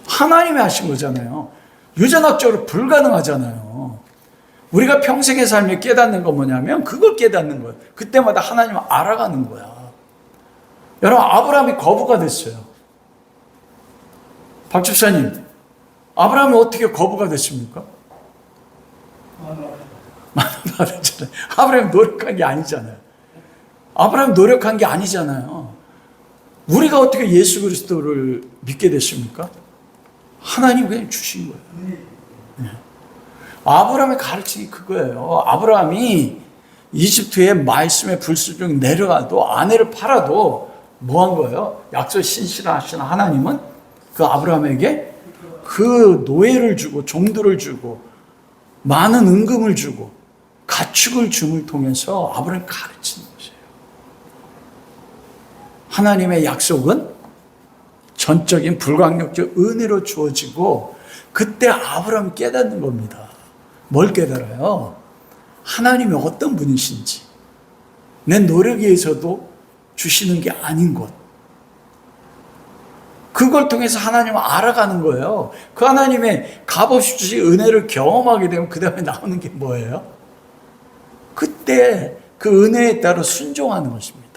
하나님이 하신 거잖아요. 유전학적으로 불가능하잖아요. 우리가 평생의 삶에 깨닫는 건 뭐냐면 그걸 깨닫는 거예요. 그때마다 하나님을 알아가는 거야. 여러분, 아브라함이 거부가 됐어요. 박 집사님, 아브라함이 어떻게 거부가 됐습니까? 만원 받았잖아요. 아브라함이 노력한 게 아니잖아요. 아브라함이 노력한 게 아니잖아요. 우리가 어떻게 예수 그리스도를 믿게 됐습니까? 하나님 그냥 주신 거예요. 네. 아브라함의 가르침이 그거예요. 아브라함이 이집트의 말씀의 불순종 내려가도 아내를 팔아도 뭐 한 거예요? 약속 신실하신 하나님은 그 아브라함에게 그 노예를 주고 종들을 주고 많은 은금을 주고 가축을 줌을 통해서 아브라함을 가르치는 것이에요. 하나님의 약속은 전적인 불강력적 은혜로 주어지고 그때 아브라함이 깨닫는 겁니다. 뭘 깨달아요? 하나님이 어떤 분이신지, 내 노력에 의해서도 주시는 게 아닌 것, 그걸 통해서 하나님을 알아가는 거예요. 그 하나님의 값없이 주신 은혜를 경험하게 되면 그 다음에 나오는 게 뭐예요? 그때 그 은혜에 따라 순종하는 것입니다.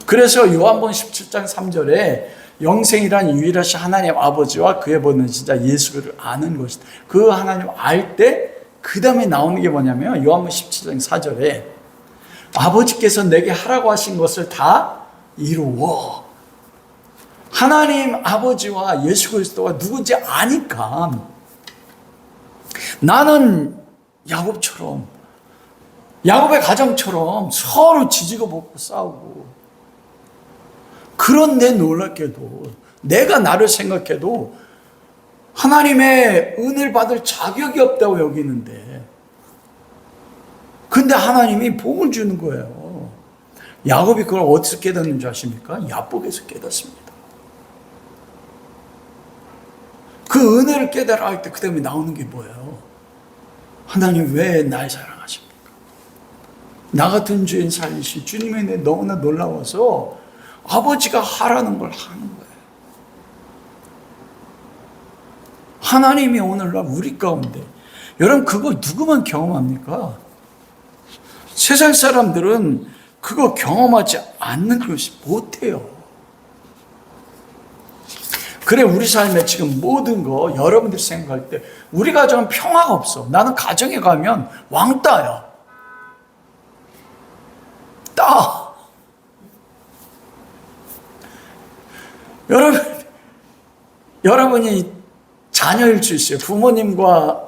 그래서 요한복음 17장 3절에 영생이란 유일하신 하나님 아버지와 그의 보는 진짜 예수를 아는 것이다. 그 하나님 알 때 그 다음에 나오는 게 뭐냐면 요한복음 17장 4절에 아버지께서 내게 하라고 하신 것을 다 이루어. 하나님 아버지와 예수 그리스도가 누군지 아니까 나는 야곱처럼, 야곱의 가정처럼 서로 지지고 볶고 싸우고, 그런데 놀랍게도 내가 나를 생각해도 하나님의 은혜를 받을 자격이 없다고 여기는데, 근데 하나님이 복을 주는 거예요. 야곱이 그걸 어디서 깨닫는 줄 아십니까? 야복에서 깨닫습니다. 그 은혜를 깨달아 할 때 그 다음에 나오는 게 뭐예요? 하나님 왜 날 사랑하십니까? 나 같은 죄인 살리신 주님의 은혜 너무나 놀라워서 아버지가 하라는 걸 하는 거예요. 하나님이 오늘날 우리 가운데, 여러분 그거 누구만 경험합니까? 세상 사람들은 그거 경험하지 않는 것이 못해요. 그래, 우리 삶에 지금 모든 거 여러분들이 생각할 때 우리 가정은 평화가 없어. 나는 가정에 가면 왕따야. 따. 여러분이 자녀일 수 있어요. 부모님과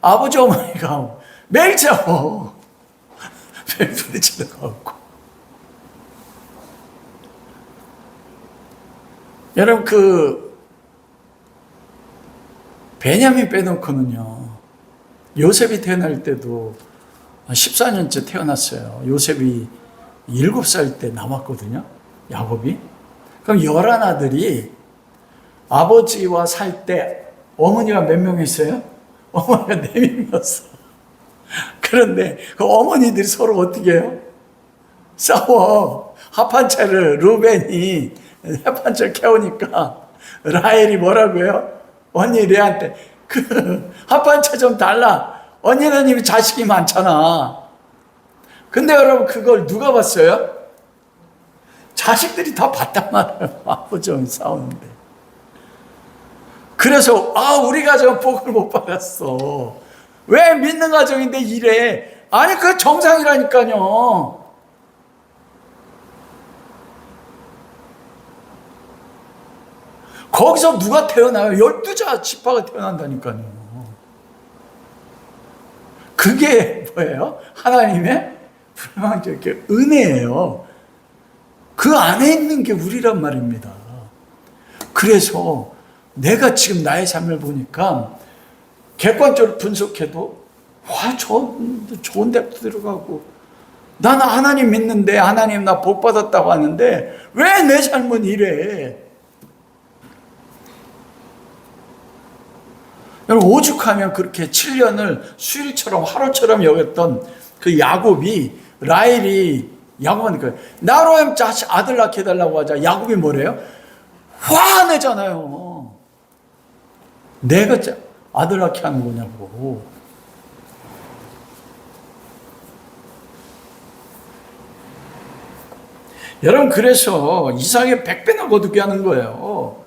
아버지 어머니가 매일 싸워. 매일 부딪히는 거 없고. 여러분 그 베냐민 빼놓고는요, 요셉이 태어날 때도 14년째 태어났어요. 요셉이 7살 때 나왔거든요, 야곱이. 그럼 11아들이 아버지와 살 때 어머니가 몇 명 있어요? 어머니가 4명이었어. 그런데 그 어머니들이 서로 어떻게 해요? 싸워. 합한차를 루벤이 합한차를 캐오니까 라헬이 뭐라고 해요? 언니 레한테 그 합한차 좀 달라. 언니는 이미 자식이 많잖아. 근데 여러분 그걸 누가 봤어요? 자식들이 다 봤단 말이에요. 아버지랑 싸우는데. 그래서 우리 가정은 복을 못 받았어. 왜 믿는 가정인데 이래? 아니 그 정상이라니까요. 거기서 누가 태어나요? 12지파가 태어난다니까요. 그게 뭐예요? 하나님의 불망적인 은혜예요. 그 안에 있는 게 우리란 말입니다. 그래서 내가 지금 나의 삶을 보니까 객관적으로 분석해도 좋은 대학도 들어가고 나는 하나님 믿는데 하나님 나 복 받았다고 하는데 왜 내 삶은 이래? 여러분 오죽하면 그렇게 7년을 수일처럼 하루처럼 여겼던 그 야곱이, 라헬이 야곱한테 나로 자식 아들 낳게 해달라고 하자 야곱이 뭐래요? 화내잖아요. 내가 아들 낳게 하는 거냐고. 여러분, 그래서 이삭의 100배나 거두게 하는 거예요.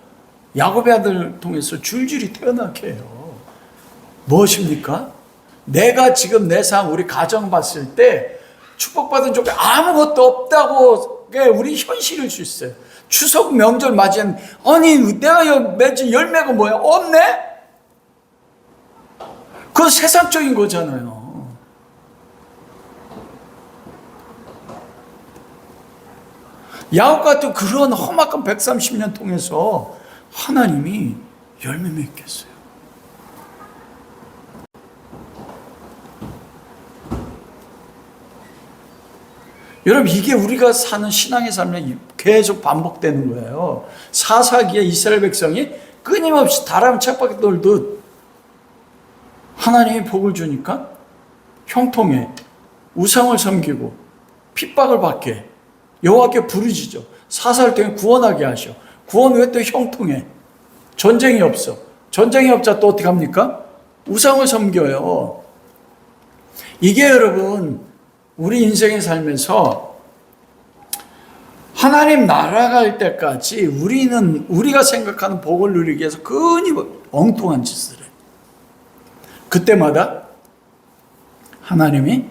야곱의 아들 통해서 줄줄이 태어나게 해요. 무엇입니까? 내가 지금 내 삶, 우리 가정 봤을 때 축복받은 족이 아무것도 없다고 우리 현실일 수 있어요. 추석 명절 맞이한, 아니 내가 맺은 열매가 뭐야? 없네? 그건 세상적인 거잖아요. 야곱 같은 그런 험악한 130년 통해서 하나님이 열매 맺겠어요. 여러분, 이게 우리가 사는 신앙의 삶에 계속 반복되는 거예요. 사사기에 이스라엘 백성이 끊임없이 다람 쳇바퀴 돌듯 하나님이 복을 주니까 형통해, 우상을 섬기고 핍박을 받게, 여호와께 부르짖어, 사사를 통해 구원하게 하셔. 구원 후에 또 형통해, 전쟁이 없어. 전쟁이 없자 또 어떻게 합니까? 우상을 섬겨요. 이게 여러분 우리 인생의 삶에서 하나님 나라 갈 때까지 우리가 생각하는 복을 누리기 위해서 끊임없이 엉뚱한 짓을 해요. 그때마다 하나님이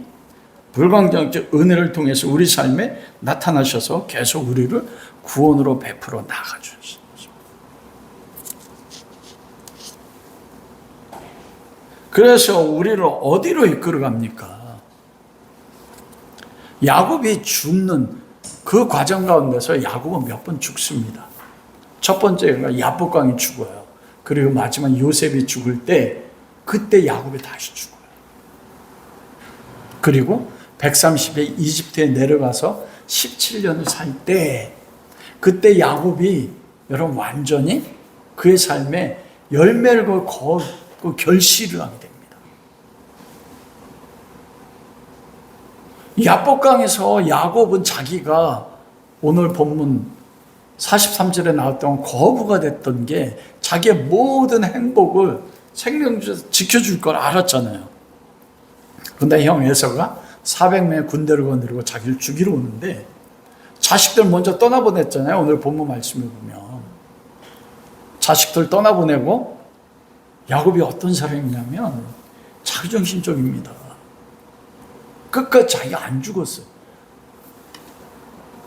불광장적 은혜를 통해서 우리 삶에 나타나셔서 계속 우리를 구원으로 베풀어 나가주십니다. 그래서 우리를 어디로 이끌어 갑니까? 야곱이 죽는 그 과정 가운데서 야곱은 몇 번 죽습니다. 첫 번째가 야복강이 죽어요. 그리고 마지막 요셉이 죽을 때 그때 야곱이 다시 죽어요. 그리고 130에 이집트에 내려가서 17년을 살 때 그때 야곱이 여러분 완전히 그의 삶에 열매를 그 결실을 하게 됩니다. 야복강에서 야곱은 자기가 오늘 본문 43절에 나왔던 거부가 됐던 게 자기의 모든 행복을 생명에서 지켜줄 걸 알았잖아요. 그런데 형 에서가 400명의 군대를 거느리고 자기를 죽이러 오는데 자식들 먼저 떠나보냈잖아요. 오늘 본문 말씀을 보면 자식들 떠나보내고 야곱이 어떤 사람이냐면 자기중심적입니다. 끝까지 자기가 안 죽었어요.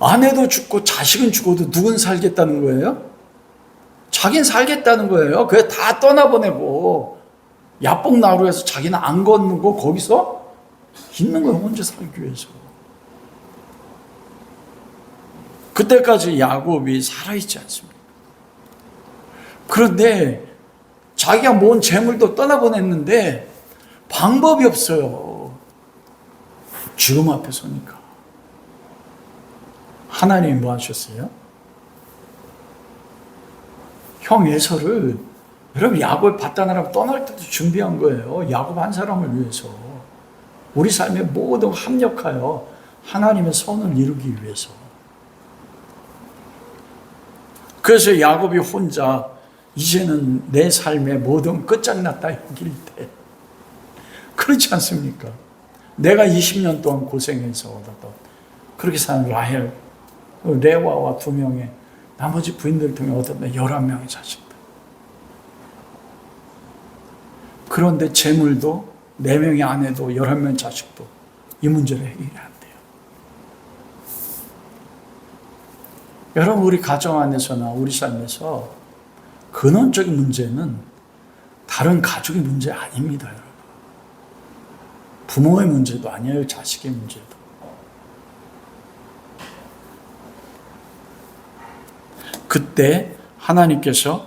아내도 죽고 자식은 죽어도 누군 살겠다는 거예요? 자기는 살겠다는 거예요. 그래 다 떠나보내고 야복 나루에서 자기는 안 걷고 거기서 있는 거예요. 혼자 살기 위해서. 그때까지 야곱이 살아있지 않습니다. 그런데 자기가 모은 재물도 떠나보냈는데 방법이 없어요. 죽음 앞에 서니까. 하나님이 뭐 하셨어요? 형 에서를 여러분 야곱의 밧단하라고 떠날 때도 준비한 거예요. 야곱 한 사람을 위해서. 우리 삶에 모든 합력하여 하나님의 선을 이루기 위해서. 그래서 야곱이 혼자 이제는 내 삶의 모든 끝장났다 여길 때 그렇지 않습니까? 내가 20년 동안 고생해서 얻었던 그렇게 사는 라헬, 레와와 2명의 나머지 부인들을 통해 얻었던 11명의 자식들. 그런데 재물도 4명의 아내도 11명 자식도 이 문제를 해결이 안 돼요. 여러분 우리 가정 안에서나 우리 삶에서 근원적인 문제는 다른 가족의 문제 아닙니다. 여러분. 부모의 문제도 아니에요. 자식의 문제도. 그때 하나님께서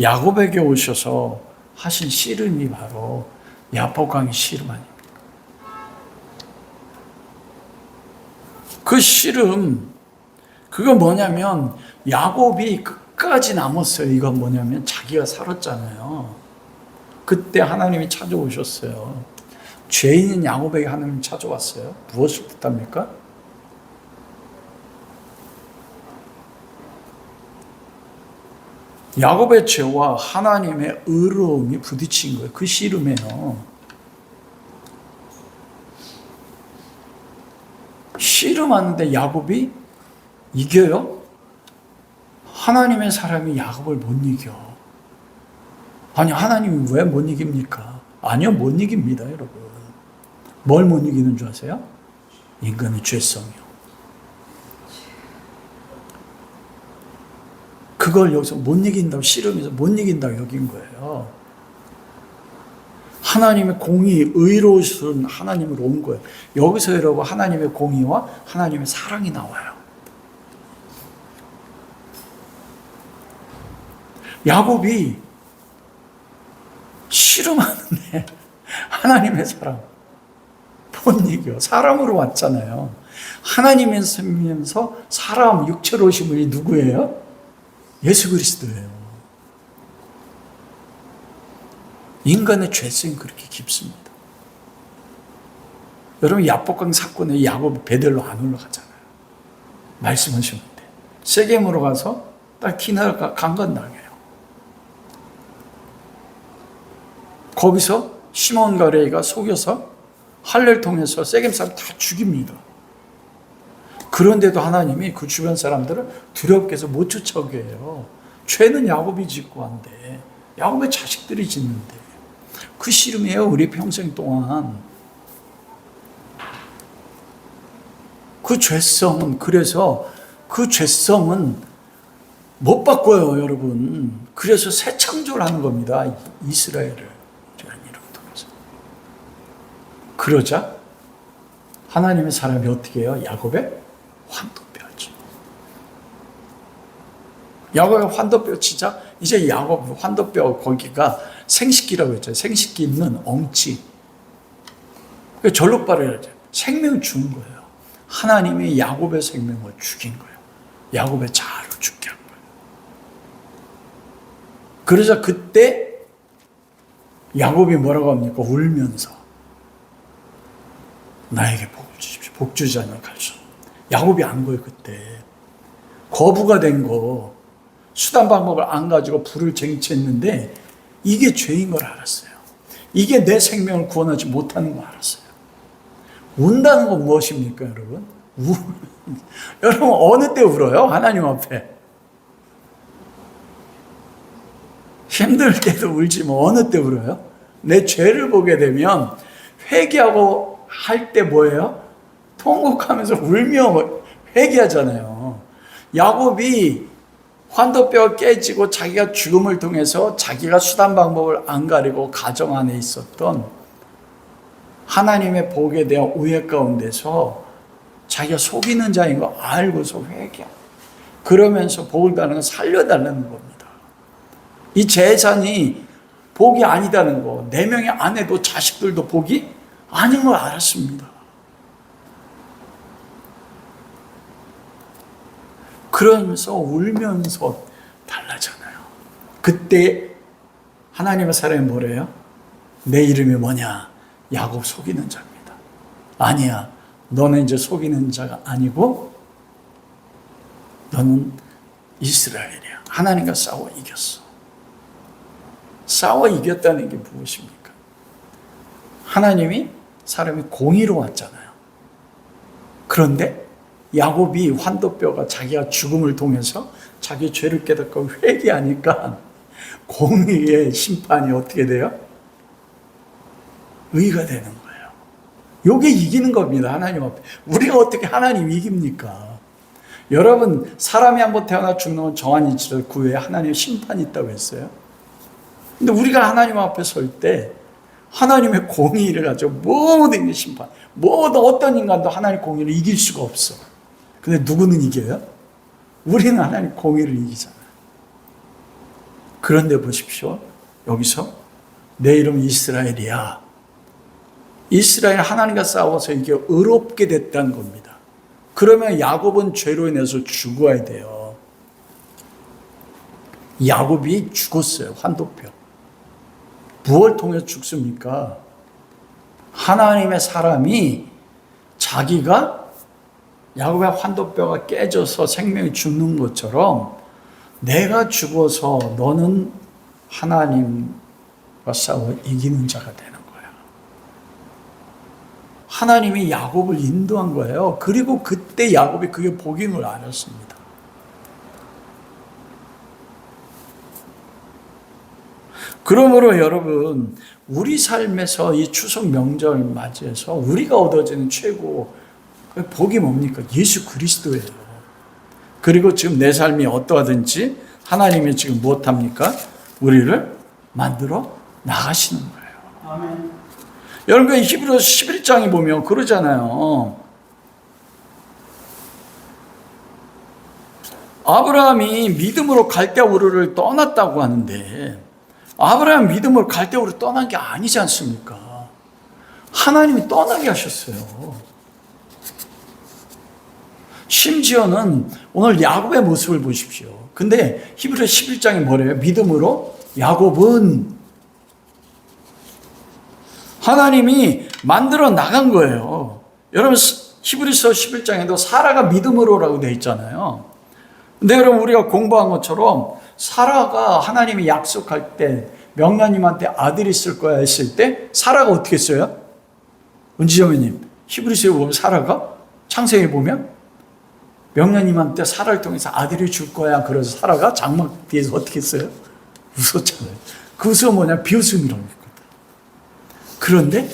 야곱에게 오셔서 하신 씨름이 바로 야복강의 씨름 아닙니까? 그 씨름, 그거 뭐냐면 야곱이 끝까지 남았어요. 이건 뭐냐면 자기가 살았잖아요. 그때 하나님이 찾아오셨어요. 죄인인 야곱에게 하나님이 찾아왔어요. 무엇을 뜻합니까? 야곱의 죄와 하나님의 의로움이 부딪힌 거예요. 그 씨름에요. 씨름하는데 야곱이 이겨요? 하나님의 사람이 야곱을 못 이겨. 아니, 하나님이 왜 못 이깁니까? 아니요, 못 이깁니다, 여러분. 뭘 못 이기는 줄 아세요? 인간의 죄성이요. 그걸 여기서 못 이긴다고, 씨름해서 못 이긴다고 여긴 거예요. 하나님의 공의, 의로우신 하나님으로 온 거예요. 여기서 여러분, 하나님의 공의와 하나님의 사랑이 나와요. 야곱이 씨름하는데 하나님의 사랑 못 이겨. 사람으로 왔잖아요. 하나님이면서 사람 육체로 오신 분이 누구예요? 예수 그리스도예요. 인간의 죄성이 그렇게 깊습니다. 여러분, 야복강 사건에 야곱이 베델로 안 올라가잖아요. 말씀하시면 돼. 세겜으로 가서 딱 기나가 강건당해요. 거기서 시몬 가레이가 속여서 할례를 통해서 세겜 사람 다 죽입니다. 그런데도 하나님이 그 주변 사람들을 두렵게 해서 못 쫓아오게 해요. 죄는 야곱이 짓고 한데, 야곱의 자식들이 짓는데. 그 씨름이에요, 우리 평생 동안. 그 죄성은, 그래서 그 죄성은 못 바꿔요, 여러분. 그래서 새 창조를 하는 겁니다, 이스라엘을. 그러자 하나님의 사람이 어떻게 해요? 야곱의 환도뼈죠. 야곱의 환도뼈 치자 이제 야곱 환도뼈 거기가 생식기라고 했죠. 생식기 있는 엉치. 절룩발을 생명을 주는 거예요. 하나님이 야곱의 생명을 죽인 거예요. 야곱의 자아로 죽게 한 거예요. 그러자 그때 야곱이 뭐라고 합니까? 울면서 나에게 복을 주십시오. 복 주지 않으면 갈 수 없는. 야곱이 안 거예요, 그때. 거부가 된 거, 수단 방법을 안 가지고 불을 쟁취했는데 이게 죄인 걸 알았어요. 이게 내 생명을 구원하지 못하는 걸 알았어요. 운다는 건 무엇입니까, 여러분? 여러분, 어느 때 울어요? 하나님 앞에. 힘들 때도 울지만 어느 때 울어요? 내 죄를 보게 되면 회개하고 할 때 뭐예요? 통곡하면서 울며 회개하잖아요. 야곱이 환도뼈가 깨지고 자기가 죽음을 통해서 자기가 수단 방법을 안 가리고 가정 안에 있었던 하나님의 복에 대한 우애 가운데서 자기가 속이는 자인 거 알고서 회개하고 그러면서 복을 달라는 건 살려달라는 겁니다. 이 재산이 복이 아니다는 거, 4명의 아내도 자식들도 복이 아닌 걸 알았습니다. 그러면서 울면서 달라잖아요. 그때 하나님의 사람이 뭐래요? 내 이름이 뭐냐? 야곱 속이는 자입니다. 아니야. 너는 이제 속이는 자가 아니고 너는 이스라엘이야. 하나님과 싸워 이겼어. 싸워 이겼다는 게 무엇입니까? 하나님이 사람이 공의로 왔잖아요. 그런데 야곱이 환도뼈가 자기가 죽음을 통해서 자기 죄를 깨닫고 회개하니까 공의의 심판이 어떻게 돼요? 의가 되는 거예요. 이게 이기는 겁니다, 하나님 앞에. 우리가 어떻게 하나님 이깁니까? 여러분, 사람이 한번 태어나 죽는 건 정한 이치를 그 외에 하나님의 심판이 있다고 했어요. 근데 우리가 하나님 앞에 설 때 하나님의 공의를 가지고 모든 심판, 모든 어떤 인간도 하나님의 공의를 이길 수가 없어. 근데 누구는 이겨요? 우리는 하나님 공의를 이기잖아요. 그런데 보십시오. 여기서 내 이름은 이스라엘이야. 이스라엘 하나님과 싸워서 이게 의롭게 됐다는 겁니다. 그러면 야곱은 죄로 인해서 죽어야 돼요. 야곱이 죽었어요. 환도뼈. 무엇을 통해서 죽습니까? 하나님의 사람이 자기가 야곱의 환도뼈가 깨져서 생명이 죽는 것처럼 내가 죽어서 너는 하나님과 싸워 이기는 자가 되는 거야. 하나님이 야곱을 인도한 거예요. 그리고 그때 야곱이 그게 복인 걸 알았습니다. 그러므로 여러분, 우리 삶에서 이 추석 명절 맞이해서 우리가 얻어지는 최고 복이 뭡니까? 예수 그리스도예요. 그리고 지금 내 삶이 어떠하든지 하나님이 지금 무엇합니까? 우리를 만들어 나가시는 거예요. 아멘. 여러분, 히브리서 11장에 보면 그러잖아요. 아브라함이 믿음으로 갈대아 우르를 떠났다고 하는데, 아브라함 믿음으로 갈대아 우르를 떠난 게 아니지 않습니까? 하나님이 떠나게 하셨어요. 심지어는 오늘 야곱의 모습을 보십시오. 근데 히브리서 11장에 뭐래요? 믿음으로 야곱은 하나님이 만들어 나간 거예요. 여러분, 히브리서 11장에도 사라가 믿음으로라고 되어 있잖아요. 근데 여러분, 우리가 공부한 것처럼 사라가 하나님이 약속할 때 명령님한테 아들이 있을 거야 했을 때 사라가 어떻게 했어요? 은지정님, 히브리서에 보면 사라가 창세기에 보면 명령님한테 사라를 통해서 아들이 줄 거야. 그래서 사라가 장막 뒤에서 어떻게 했어요? 웃었잖아요. 그 웃음은 뭐냐? 비웃음이라고 했거든. 그런데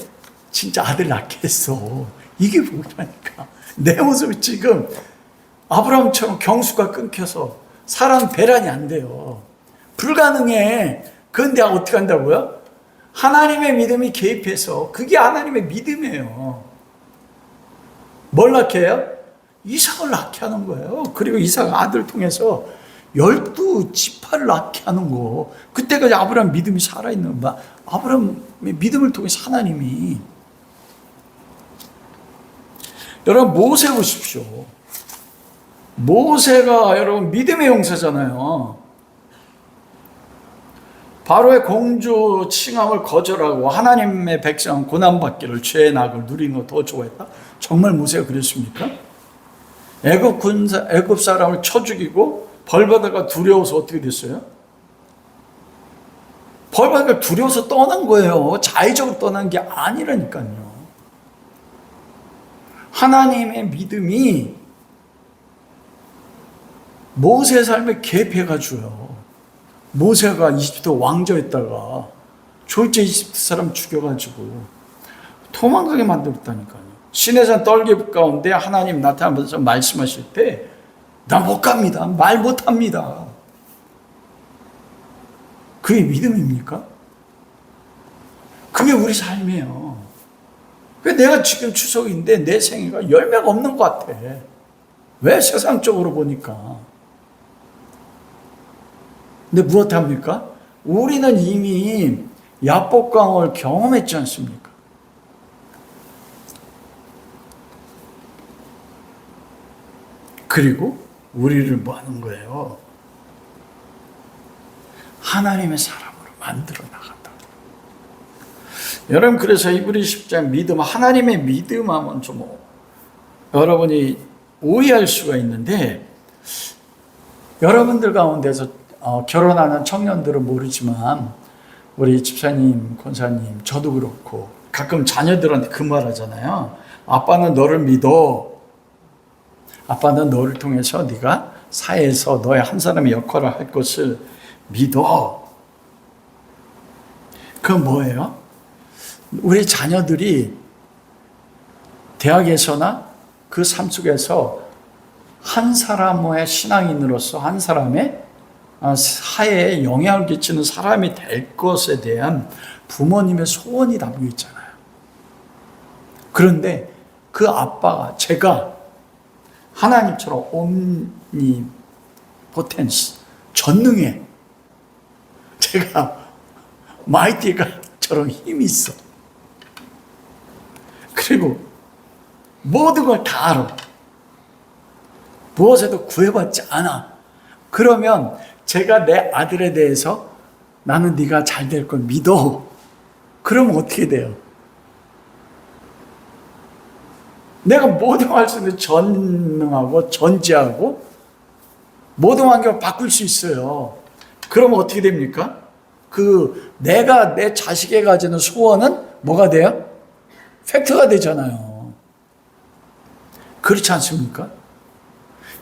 진짜 아들 낳게 했어. 이게 뭐라니까. 내 모습이 지금 아브라함처럼 경수가 끊겨서 사람 배란이 안 돼요. 불가능해. 그런데 어떻게 한다고요? 하나님의 믿음이 개입해서 그게 하나님의 믿음이에요. 뭘 낳게 해요? 이삭을 낳게 하는 거예요. 그리고 이삭 아들 통해서 12지파를 낳게 하는 거. 그때까지 아브라함 믿음이 살아있는 거야. 아브라함의 믿음을 통해서 하나님이. 여러분, 모세 보십시오. 모세가 여러분 믿음의 용사잖아요. 바로의 공주 칭함을 거절하고 하나님의 백성 고난받기를 죄의 낙을 누리는 거 더 좋아했다? 정말 모세가 그랬습니까? 애굽 사람을 쳐 죽이고 벌받아가 두려워서 어떻게 됐어요? 벌받아가 두려워서 떠난 거예요. 자의적으로 떠난 게 아니라니까요. 하나님의 믿음이 모세 삶에 개입해가지고요. 모세가 이집트 왕조했다가 졸제 이집트 사람 죽여가지고 도망가게 만들었다니까요. 시내산 떨기 가운데 하나님 나타나면서 말씀하실 때 나 못 갑니다. 말 못합니다. 그게 믿음입니까? 그게 우리 삶이에요. 내가 지금 추석인데 내 생애가 열매가 없는 것 같아. 왜? 세상적으로 보니까. 근데 무엇합니까? 우리는 이미 야복강을 경험했지 않습니까? 그리고 우리를 뭐 하는 거예요? 하나님의 사람으로 만들어 나간다. 여러분, 그래서 히브리 10장 믿음, 하나님의 믿음 하면 좀 여러분이 오해할 수가 있는데, 여러분들 가운데서 결혼하는 청년들은 모르지만 우리 집사님, 권사님, 저도 그렇고 가끔 자녀들한테 그 말 하잖아요. 아빠는 너를 믿어. 아빠는 너를 통해서 네가 사회에서 너의 한 사람의 역할을 할 것을 믿어. 그건 뭐예요? 우리 자녀들이 대학에서나 그 삶 속에서 한 사람의 신앙인으로서 한 사람의 사회에 영향을 끼치는 사람이 될 것에 대한 부모님의 소원이 담겨 있잖아요. 그런데 그 아빠가, 제가 하나님처럼 옴니포텐스, 전능해. 제가 마이티가처럼 힘이 있어. 그리고 모든 걸 다 알아. 무엇에도 구애받지 않아. 그러면 제가 내 아들에 대해서 나는 네가 잘 될 걸 믿어. 그러면 어떻게 돼요? 내가 모든 걸 할 수 있는 전능하고 전지하고 모든 환경을 바꿀 수 있어요. 그럼 어떻게 됩니까? 내가 내 자식에 가지는 소원은 뭐가 돼요? 팩트가 되잖아요. 그렇지 않습니까?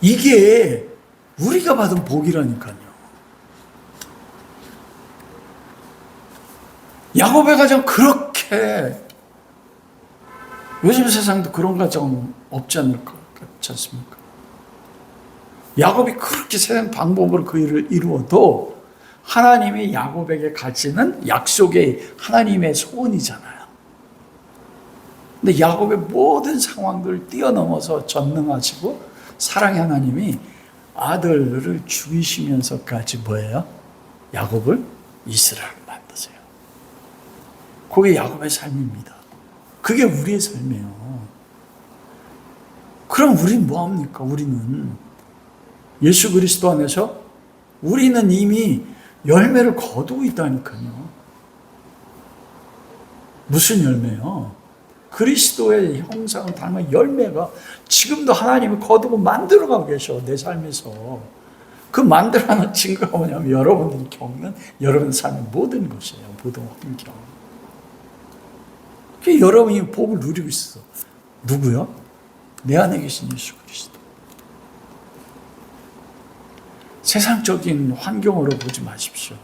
이게 우리가 받은 복이라니까요. 야곱의 가정 그렇게, 요즘 세상도 그런 가정 없지 않습니까? 야곱이 그렇게 세상 방법으로 그 일을 이루어도 하나님이 야곱에게 가지는 약속의 하나님의 소원이잖아요. 근데 야곱의 모든 상황들을 뛰어넘어서 전능하시고 사랑의 하나님이 아들을 죽이시면서까지 뭐예요? 야곱을 이스라엘로 만드세요. 그게 야곱의 삶입니다. 그게 우리의 삶이에요. 그럼 우리는 뭐합니까? 우리는 예수 그리스도 안에서 우리는 이미 열매를 거두고 있다니까요. 무슨 열매요? 그리스도의 형상을 닮은 열매가 지금도 하나님이 거두고 만들어가고 계셔, 내 삶에서. 그 만들어가는 증거가 뭐냐면 여러분들이 겪는 여러분 삶의 모든 것이에요. 모든 환경. 여러분이 복을 누리고 있어. 누구요? 내 안에 계신 예수 그리스도. 세상적인 환경으로 보지 마십시오.